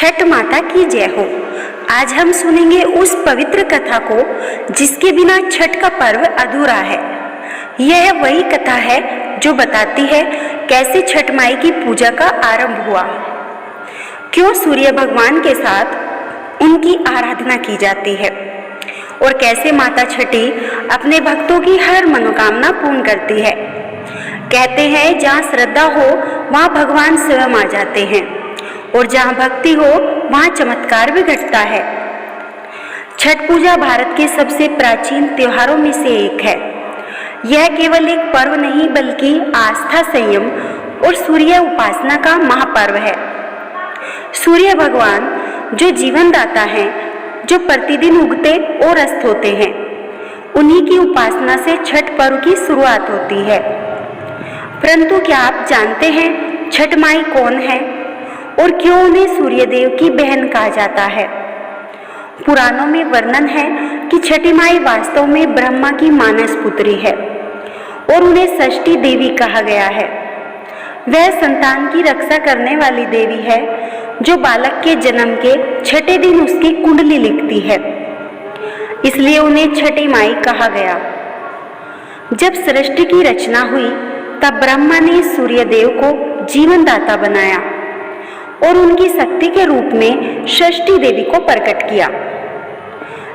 छठ माता की जय हो। आज हम सुनेंगे उस पवित्र कथा को जिसके बिना छठ का पर्व अधूरा है। यह वही कथा है जो बताती है कैसे छठ माई की पूजा का आरंभ हुआ, क्यों सूर्य भगवान के साथ उनकी आराधना की जाती है और कैसे माता छठी अपने भक्तों की हर मनोकामना पूर्ण करती है। कहते हैं जहाँ श्रद्धा हो वहाँ भगवान स्वयं आ जाते हैं और जहाँ भक्ति हो वहाँ चमत्कार भी घटता है। छठ पूजा भारत के सबसे प्राचीन त्योहारों में से एक है। यह केवल एक पर्व नहीं बल्कि आस्था, संयम और सूर्य उपासना का महापर्व है। सूर्य भगवान जो जीवन दाता हैं, जो प्रतिदिन उगते और अस्त होते हैं, उन्हीं की उपासना से छठ पर्व की शुरुआत होती है। परंतु क्या आप जानते हैं छठ माई कौन है और क्यों उन्हें सूर्यदेव की बहन कहा जाता है? पुराणों में वर्णन है कि छठी माई वास्तव में ब्रह्मा की मानस पुत्री है और उन्हें षष्ठी देवी कहा गया है। वह संतान की रक्षा करने वाली देवी है जो बालक के जन्म के छठे दिन उसकी कुंडली लिखती है, इसलिए उन्हें छठी माई कहा गया। जब सृष्टि की रचना हुई तब ब्रह्मा ने सूर्यदेव को जीवनदाता बनाया और उनकी शक्ति के रूप में षष्ठी देवी को प्रकट किया।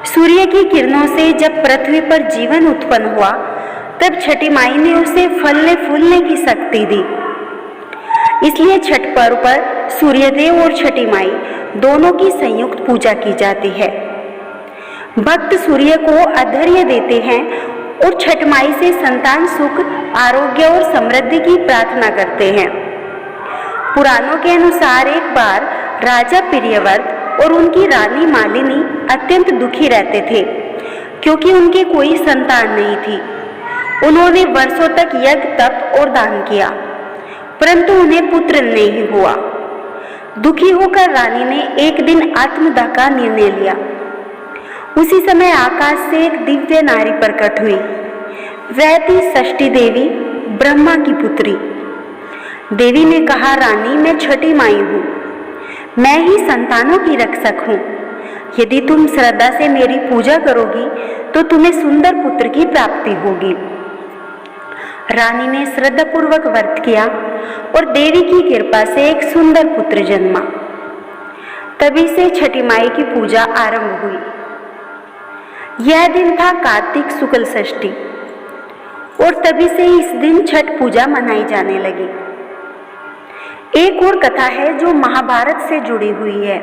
सूर्य की किरणों से जब पृथ्वी पर जीवन उत्पन्न हुआ तब छठी माई ने उसे फलने फूलने की शक्ति दी। इसलिए छठ पर्व पर सूर्यदेव और छठी माई दोनों की संयुक्त पूजा की जाती है। भक्त सूर्य को आध्वर्य देते हैं और छठ माई से संतान सुख, आरोग्य और समृद्धि की प्रार्थना करते हैं। पुराणों के अनुसार एक बार राजा प्रियव्रत और उनकी रानी मालिनी अत्यंत दुखी रहते थे क्योंकि उनकी कोई संतान नहीं थी। उन्होंने वर्षों तक यज्ञ, तप और दान किया, परंतु उन्हें पुत्र नहीं हुआ। दुखी होकर रानी ने एक दिन आत्मदाह का निर्णय लिया। उसी समय आकाश से एक दिव्य नारी प्रकट हुई। वह थी षष्ठी देवी, ब्रह्मा की पुत्री। देवी ने कहा, रानी मैं छठी माई हूँ, मैं ही संतानों की रक्षक हूँ। यदि तुम श्रद्धा से मेरी पूजा करोगी तो तुम्हें सुंदर पुत्र की प्राप्ति होगी। रानी ने श्रद्धापूर्वक व्रत किया और देवी की कृपा से एक सुंदर पुत्र जन्मा। तभी से छठी माई की पूजा आरंभ हुई। यह दिन था कार्तिक शुक्ल षष्ठी और तभी से इस दिन छठ पूजा मनाई जाने लगी। एक और कथा है जो महाभारत से जुड़ी हुई है।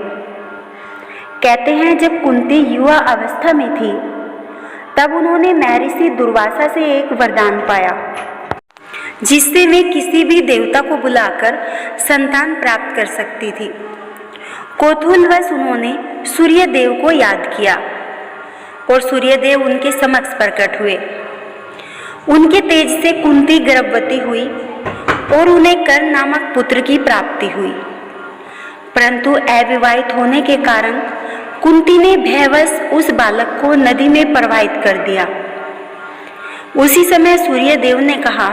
कहते हैं जब कुंती युवा अवस्था में थी तब उन्होंने महर्षि दुर्वासा से एक वरदान पाया जिससे वे किसी भी देवता को बुलाकर संतान प्राप्त कर सकती थी। कौतूहलवश उन्होंने सूर्य देव को याद किया और सूर्यदेव उनके समक्ष प्रकट हुए। उनके तेज से कुंती गर्भवती हुई और उन्हें कर्ण नामक पुत्र की प्राप्ति हुई, परंतु अविवाहित होने के कारण कुंती ने भयवश उस बालक को नदी में प्रवाहित कर दिया। उसी समय सूर्यदेव ने कहा,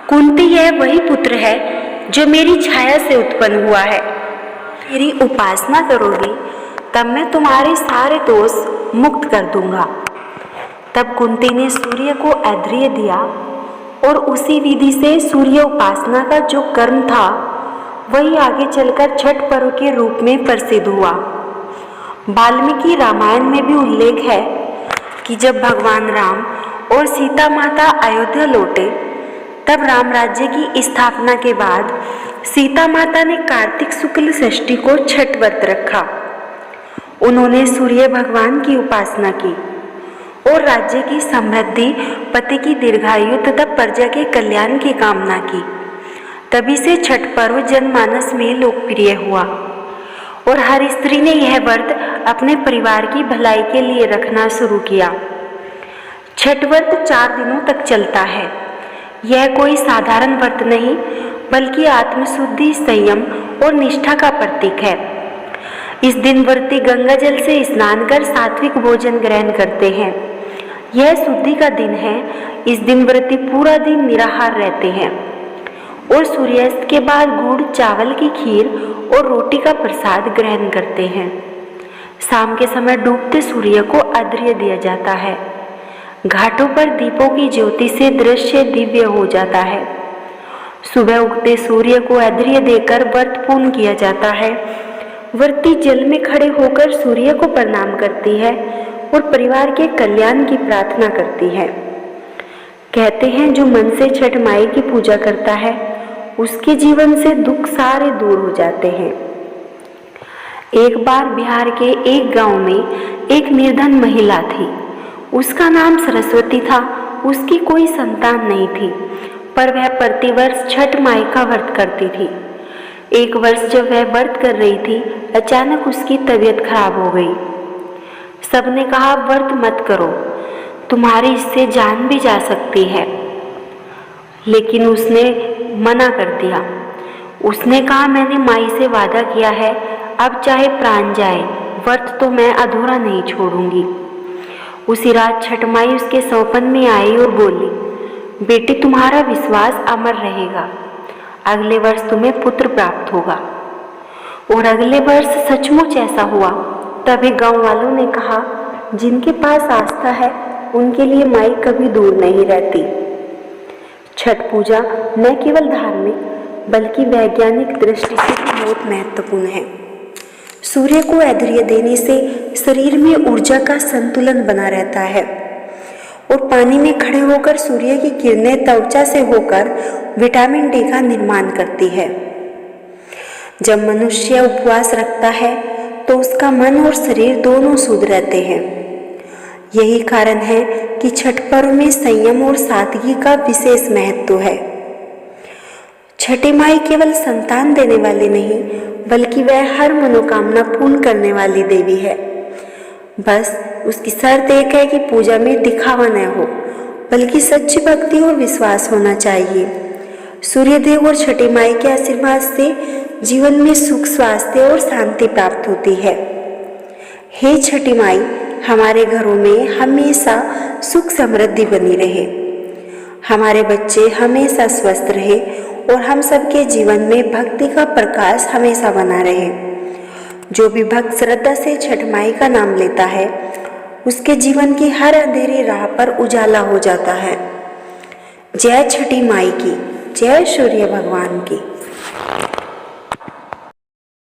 कुंती यह वही पुत्र है जो मेरी छाया से उत्पन्न हुआ है। मेरी उपासना करोगी तब मैं तुम्हारे सारे दोष मुक्त कर दूंगा। तब कुंती ने सूर्य को आध्वर्य दिया और उसी विधि से सूर्य उपासना का जो कर्म था वही आगे चलकर छठ पर्व के रूप में प्रसिद्ध हुआ। वाल्मीकि रामायण में भी उल्लेख है कि जब भगवान राम और सीता माता अयोध्या लौटे तब राम राज्य की स्थापना के बाद सीता माता ने कार्तिक शुक्ल षष्ठी को छठ व्रत रखा। उन्होंने सूर्य भगवान की उपासना की और राज्य की समृद्धि, पति की दीर्घायु तथा प्रजा के कल्याण की कामना की। तभी से छठ पर्व जनमानस में लोकप्रिय हुआ और हर स्त्री ने यह व्रत अपने परिवार की भलाई के लिए रखना शुरू किया। छठ व्रत 4 दिनों तक चलता है। यह कोई साधारण व्रत नहीं बल्कि आत्मशुद्धि, संयम और निष्ठा का प्रतीक है। इस दिन व्रती गंगा जल से स्नान कर सात्विक भोजन ग्रहण करते हैं। यह शुद्धि का दिन है। इस दिन व्रती पूरा दिन निराहार रहते हैं और सूर्यास्त के बाद गुड़, चावल की खीर और रोटी का प्रसाद ग्रहण करते हैं। शाम के समय डूबते सूर्य को अर्घ्य दिया जाता है। घाटों पर दीपों की ज्योति से दृश्य दिव्य हो जाता है। सुबह उगते सूर्य को अर्घ्य देकर व्रत पूर्ण किया जाता है। व्रती जल में खड़े होकर सूर्य को प्रणाम करती है और परिवार के कल्याण की प्रार्थना करती है। कहते हैं जो मन से छठ माई की पूजा करता है उसके जीवन से दुख सारे दूर हो जाते हैं। एक बार बिहार के एक गांव में एक निर्धन महिला थी। उसका नाम सरस्वती था। उसकी कोई संतान नहीं थी, पर वह प्रतिवर्ष छठ माई का व्रत करती थी। एक वर्ष जब वह व्रत कर रही थी, अचानक उसकी तबीयत खराब हो गई। सबने कहा व्रत मत करो, तुम्हारी इससे जान भी जा सकती है, लेकिन उसने मना कर दिया। उसने कहा मैंने माई से वादा किया है, अब चाहे प्राण जाए व्रत तो मैं अधूरा नहीं छोड़ूंगी। उसी रात छठ माई उसके सौपन में आई और बोली, बेटी तुम्हारा विश्वास अमर रहेगा, अगले वर्ष तुम्हें पुत्र प्राप्त होगा। और अगले वर्ष सचमुच ऐसा हुआ। तभी गांव वालों ने कहा जिनके पास आस्था है उनके लिए माई कभी दूर नहीं रहती। छठ पूजा न केवल धार्मिक बल्कि वैज्ञानिक दृष्टि से भी बहुत महत्वपूर्ण है। सूर्य को अर्घ्य देने से शरीर में ऊर्जा का संतुलन बना रहता है और पानी में खड़े होकर सूर्य की किरणें त्वचा से होकर विटामिन डी का निर्माण करती है। जब मनुष्य उपवास रखता है तो उसका मन और शरीर दोनों शुद्ध रहते हैं। यही कारण है कि छठ पर्व में संयम और सादगी का विशेष महत्व है। छठी माई केवल संतान देने वाली नहीं बल्कि वह हर मनोकामना पूर्ण करने वाली देवी है। बस उसकी शर्त एक है कि पूजा में दिखावा न हो बल्कि सच्ची भक्ति और विश्वास होना चाहिए। सूर्यदेव और छठी माई के आशीर्वाद से जीवन में सुख, स्वास्थ्य और शांति प्राप्त होती है। हे छठी माई, हमारे घरों में हमेशा सुख समृद्धि बनी रहे, हमारे बच्चे हमेशा स्वस्थ रहे और हम सबके जीवन में भक्ति का प्रकाश हमेशा बना रहे। जो भी भक्त श्रद्धा से छठ माई का नाम लेता है उसके जीवन की हर अंधेरी राह पर उजाला हो जाता है। जय छठी माई की, जय सूर्य भगवान की।